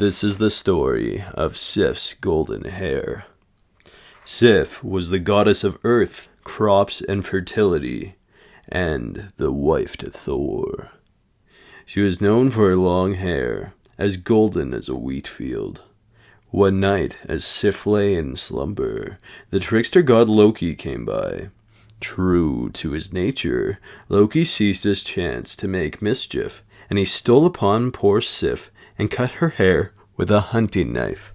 This is the story of Sif's golden hair. Sif was the goddess of earth, crops, and fertility, and the wife to Thor. She was known for her long hair, as golden as a wheat field. One night, as Sif lay in slumber, the trickster god Loki came by. True to his nature, Loki seized his chance to make mischief, and he stole upon poor Sif and cut her hair with a hunting knife.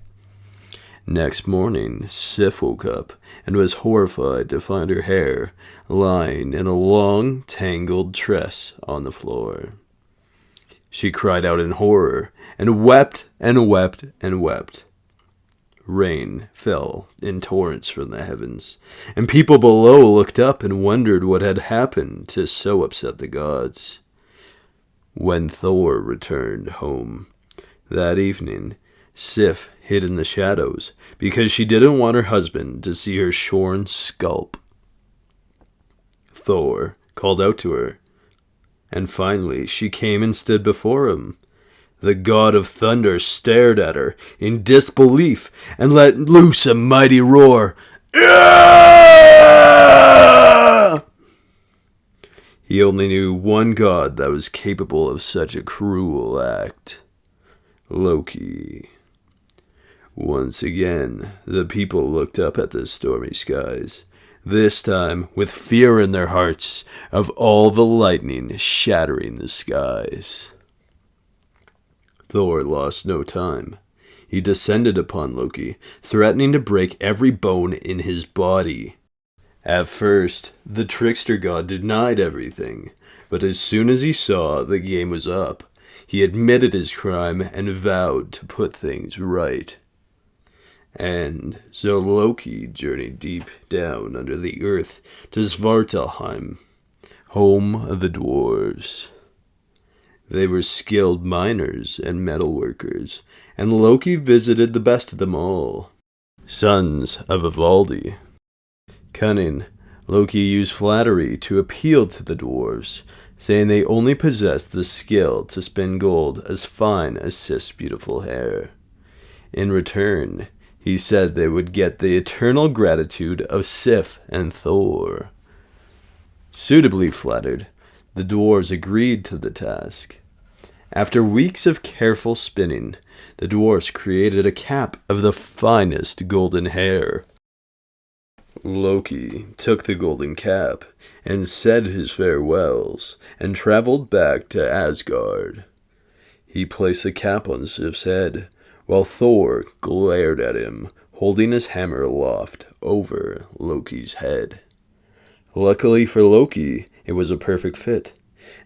Next morning, Sif woke up and was horrified to find her hair lying in a long, tangled tress on the floor. She cried out in horror and wept and wept and wept. Rain fell in torrents from the heavens, and people below looked up and wondered what had happened to so upset the gods. When Thor returned home that evening, Sif hid in the shadows because she didn't want her husband to see her shorn scalp. Thor called out to her, and finally she came and stood before him. The god of thunder stared at her in disbelief and let loose a mighty roar. "Ah!" He only knew one god that was capable of such a cruel act: Loki. Once again, the people looked up at the stormy skies, this time with fear in their hearts of all the lightning shattering the skies. Thor lost no time. He descended upon Loki, threatening to break every bone in his body. At first, the trickster god denied everything, but as soon as he saw the game was up, he admitted his crime and vowed to put things right. And so Loki journeyed deep down under the earth to Svartalheim, home of the dwarves. They were skilled miners and metalworkers, and Loki visited the best of them all, sons of Ivaldi. Cunning, Loki used flattery to appeal to the dwarves, saying they only possessed the skill to spin gold as fine as Sif's beautiful hair. In return, he said they would get the eternal gratitude of Sif and Thor. Suitably flattered, the dwarves agreed to the task. After weeks of careful spinning, the dwarves created a cap of the finest golden hair. Loki took the golden cap and said his farewells and traveled back to Asgard. He placed the cap on Sif's head, while Thor glared at him, holding his hammer aloft over Loki's head. Luckily for Loki, it was a perfect fit,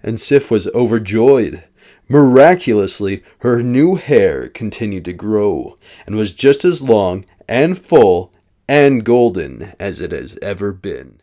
and Sif was overjoyed. Miraculously, her new hair continued to grow, and was just as long and full and golden as it has ever been.